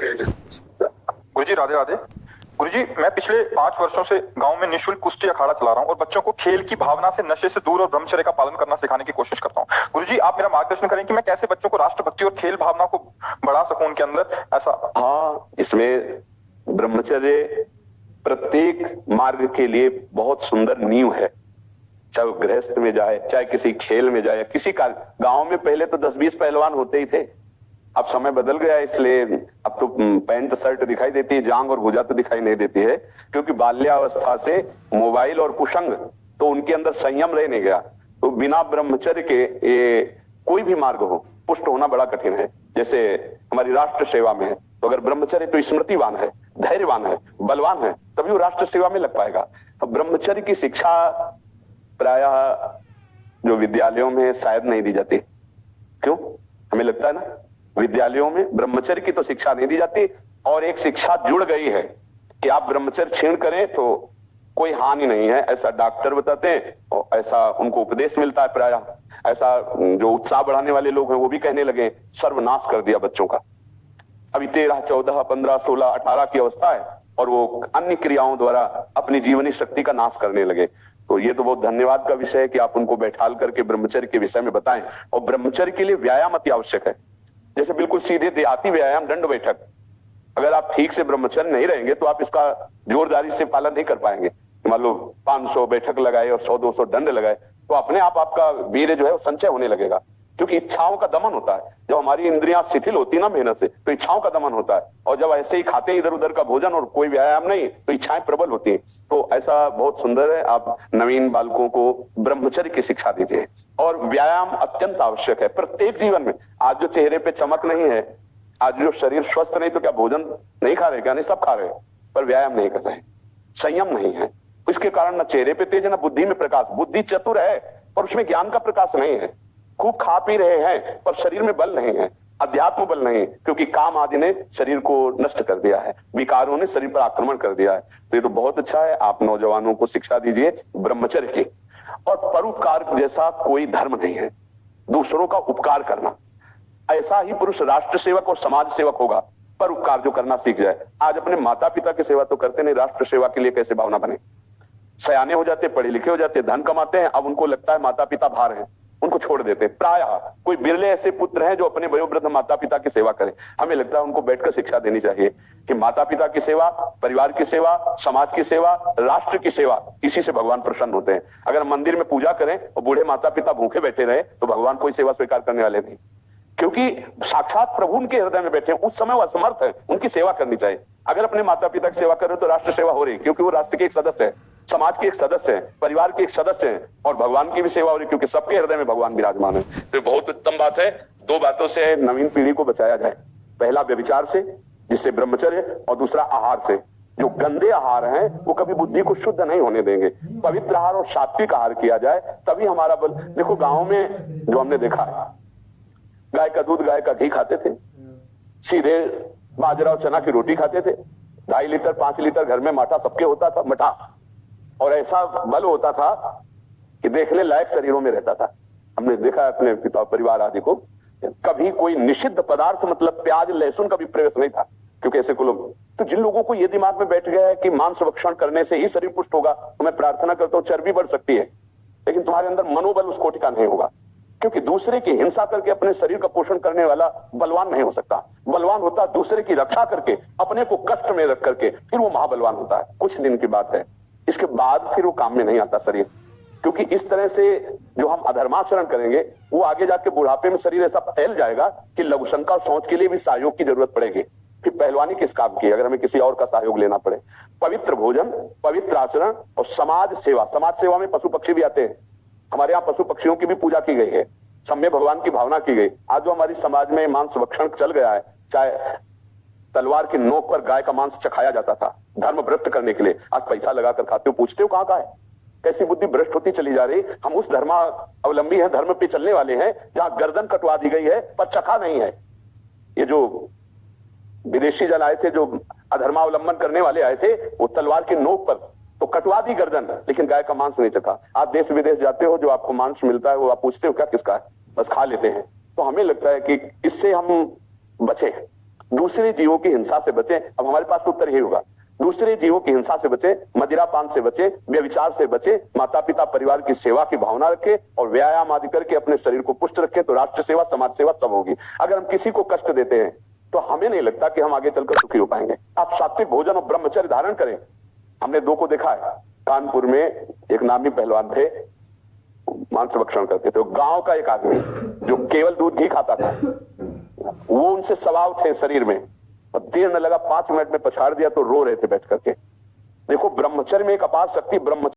गुरुजी राधे राधे। गुरुजी मैं पिछले 5 वर्षों से गांव में निःशुल्क कुश्ती अखाड़ा चला रहा हूँ और बच्चों को खेल की भावना से, नशे से दूर और ब्रह्मचर्य का पालन करना सिखाने की कोशिश करता हूँ। गुरुजी आप मेरा मार्गदर्शन करें कि मैं कैसे बच्चों को राष्ट्रभक्ति और खेल भावना को बढ़ा सकूं उनके अंदर ऐसा। हाँ, इसमें ब्रह्मचर्य प्रत्येक मार्ग के लिए बहुत सुंदर नींव है। चाहे वो गृहस्थ में जाए, चाहे किसी खेल में जाए, किसी का। गांव में पहले तो 10-20 पहलवान होते ही थे। अब समय बदल गया, इसलिए अब तो पैंट शर्ट दिखाई देती है, जांग और भुजा तो दिखाई नहीं देती है, क्योंकि बाल्यावस्था से मोबाइल और कुसंग तो उनके अंदर संयम रह नहीं गया। तो बिना ब्रह्मचर्य के ये कोई भी मार्ग हो, पुष्ट होना बड़ा कठिन है। जैसे हमारी राष्ट्र सेवा में है, तो अगर ब्रह्मचर्य तो स्मृतिवान है, धैर्यवान है, बलवान है, तभी वो राष्ट्र सेवा में लग पाएगा। अब ब्रह्मचर्य की शिक्षा प्रायः जो विद्यालयों में शायद नहीं दी जाती। क्यों? हमें लगता है ना, विद्यालयों में ब्रह्मचर्य की तो शिक्षा नहीं दी जाती, और एक शिक्षा जुड़ गई है कि आप ब्रह्मचर्य क्षीण करें तो कोई हानि नहीं है, ऐसा डॉक्टर बताते हैं और ऐसा उनको उपदेश मिलता है। प्रायः ऐसा जो उत्साह बढ़ाने वाले लोग हैं वो भी कहने लगे, सर्वनाश कर दिया बच्चों का। अभी 13, 14, 15, 16, 18 की अवस्था है और वो अन्य क्रियाओं द्वारा अपनी जीवनी शक्ति का नाश करने लगे। तो ये तो बहुत धन्यवाद का विषय है कि आप उनको बैठाल करके ब्रह्मचर्य के विषय में बताएं। और ब्रह्मचर्य के लिए व्यायाम अति आवश्यक है। जैसे बिल्कुल सीधे देहाती व्यायाम, दंड बैठक, अगर आप ठीक से ब्रह्मचर्य नहीं रहेंगे तो आप इसका जोरदारी से पालन नहीं कर पाएंगे। मान लो 500 बैठक लगाए और 100-200 दंड लगाए, तो अपने आप आपका वीर्य जो है वो संचय होने लगेगा, क्योंकि इच्छाओं का दमन होता है। जब हमारी इंद्रियां शिथिल होती ना मेहनत से, तो इच्छाओं का दमन होता है, और जब ऐसे ही खाते हैं इधर उधर का भोजन और कोई व्यायाम नहीं, तो इच्छाएं प्रबल होती हैं। तो ऐसा बहुत सुंदर है, आप नवीन बालकों को ब्रह्मचर्य की शिक्षा दीजिए। और व्यायाम अत्यंत आवश्यक है प्रत्येक जीवन में। आज जो चेहरे पे चमक नहीं है, आज जो शरीर स्वस्थ नहीं, तो क्या भोजन नहीं खा रहे? क्या नहीं, सब खा रहे, पर व्यायाम नहीं कर रहे, संयम नहीं है। इसके कारण न चेहरे पे तेज, न बुद्धि में प्रकाश। बुद्धि चतुर है पर उसमें ज्ञान का प्रकाश नहीं है। खूब खा पी रहे हैं पर शरीर में बल नहीं है, अध्यात्म बल नहीं, क्योंकि काम आदि ने शरीर को नष्ट कर दिया है, विकारों ने शरीर पर आक्रमण कर दिया है। तो ये तो बहुत अच्छा है, आप नौजवानों को शिक्षा दीजिए ब्रह्मचर्य की। और परोपकार जैसा कोई धर्म नहीं है, दूसरों का उपकार करना। ऐसा ही पुरुष राष्ट्र सेवक और समाज सेवक होगा, परोपकार जो करना सीख जाए। आज अपने माता पिता की सेवा तो करते नहीं, राष्ट्र सेवा के लिए कैसे भावना बने? सयाने हो जाते, पढ़े लिखे हो जाते, धन कमाते हैं, अब उनको लगता है माता पिता भार हैं, उनको छोड़ देते हैं। प्रायः कोई बिरले ऐसे पुत्र हैं जो अपने वयोवृद्ध माता पिता की सेवा करें। हमें लगता है उनको बैठकर शिक्षा देनी चाहिए कि माता पिता की सेवा, परिवार की सेवा, समाज की सेवा, राष्ट्र की सेवा, इसी से भगवान प्रसन्न होते हैं। अगर मंदिर में पूजा करें और बूढ़े माता पिता भूखे बैठे रहे, तो भगवान कोई सेवा स्वीकार करने वाले नहीं, क्योंकि साक्षात प्रभु उनके हृदय में बैठे हैं। उस समय वो असमर्थ है, उनकी सेवा करनी चाहिए। अगर अपने माता पिता की सेवा कर रहे हो तो राष्ट्र सेवा हो रही, क्योंकि वो राष्ट्र के एक सदस्य है, समाज के एक सदस्य हैं, परिवार के एक सदस्य हैं, और भगवान की भी सेवा हो रही, क्योंकि सबके हृदय में भगवान विराजमान है। तो बहुत उत्तम बात है। 2 बातों से नवीन पीढ़ी को बचाया जाए। पहला व्यभिचार से, जिससे ब्रह्मचर्य, और दूसरा आहार से। जो गंदे आहार हैं वो कभी बुद्धि को शुद्ध नहीं होने देंगे। पवित्र आहार और सात्विक आहार किया जाए, तभी हमारा बल। देखो गांव में जो हमने देखा है, गाय का दूध, गाय का घी खाते थे, सीधे बाजरा और चना की रोटी खाते थे, 2.5 लीटर 5 लीटर घर में माठा सबके होता था, मठा, और ऐसा बल होता था कि देखने लायक शरीरों में रहता था। हमने देखा अपने पिता परिवार आदि को, कभी कोई निषिद्ध पदार्थ मतलब प्याज लहसुन का भी प्रवेश नहीं था, क्योंकि ऐसे को लोग। तो जिन लोगों को ये दिमाग में बैठ गया है कि मांस भक्षण करने से ही शरीर पुष्ट होगा, तो मैं प्रार्थना करता हूँ, चर्बी बढ़ सकती है लेकिन तुम्हारे अंदर मनोबल उस कोटि का नहीं होगा, क्योंकि दूसरे की हिंसा करके अपने शरीर का पोषण करने वाला बलवान नहीं हो सकता। बलवान होता दूसरे की रक्षा करके, अपने को कष्ट में रख करके, फिर वो महाबलवान होता है। कुछ दिन की बात है, इसके बाद फिर वो काम में नहीं आता शरीर, क्योंकि इस तरह से जो हम अधर्माचरण करेंगे, वो आगे जाके बुढ़ापे में शरीर ऐसा फैल जाएगा कि लघुशंका और सोच के लिए भी सहयोग की जरूरत पड़ेगी। फिर पहलवानी किस काम की, अगर हमें किसी और का सहयोग लेना पड़े। पवित्र भोजन, पवित्र आचरण और समाज सेवा। समाज सेवा में पशु पक्षी भी आते हैं। हमारे यहाँ पशु पक्षियों की भी पूजा की गई है, सम्य भगवान की भावना की गई। आज जो हमारी समाज में मांस भक्षण चल गया है, चाहे तलवार की नोक पर गाय का मांस चखाया जाता था धर्म व्रत करने के लिए, आज पैसा लगाकर खाते हो, पूछते हो कहाँ का है? कैसी बुद्धि भ्रष्ट होती चली जा रही। हम उस धर्मावलंबी हैं, धर्म पे चलने वाले हैं, जहां गर्दन कटवा दी गई है पर चखा नहीं है। ये जो विदेशी जन आए थे, जो अधर्मावलंबन करने वाले आए थे, वो तलवार की नोक पर तो कटवा दी गर्दन, लेकिन गाय का मांस नहीं चखा। आप देश विदेश जाते हो, जो आपको मांस मिलता है वो आप पूछते हो क्या किसका है, बस खा लेते हैं। तो हमें लगता है कि इससे हम बचे। दूसरे जीवों की हिंसा से बचें। अब हमारे पास तो उत्तर यही होगा, दूसरे जीवों की हिंसा से बचे, मदिरापान से बचे, व्यभिचार से बचे, माता पिता परिवार की सेवा की भावना रखें और व्यायाम आदि करके अपने शरीर को पुष्ट रखें, तो राष्ट्र सेवा समाज सेवा सब होगी। अगर हम किसी को कष्ट देते हैं तो हमें नहीं लगता कि हम आगे चलकर सुखी हो पाएंगे। आप सात्विक भोजन और ब्रह्मचर्य धारण करें। हमने दो को देखा है, कानपुर में एक नामी पहलवान थे, मांस भक्षण करते थे। गांव का एक आदमी जो केवल दूध घी खाता था, वो उनसे स्वभाव थे शरीर में, और देर न लगा 5 मिनट में पछाड़ दिया तो रो रहे थे बैठ करके। देखो ब्रह्मचर्य में एक अपार शक्ति, ब्रह्मचर्य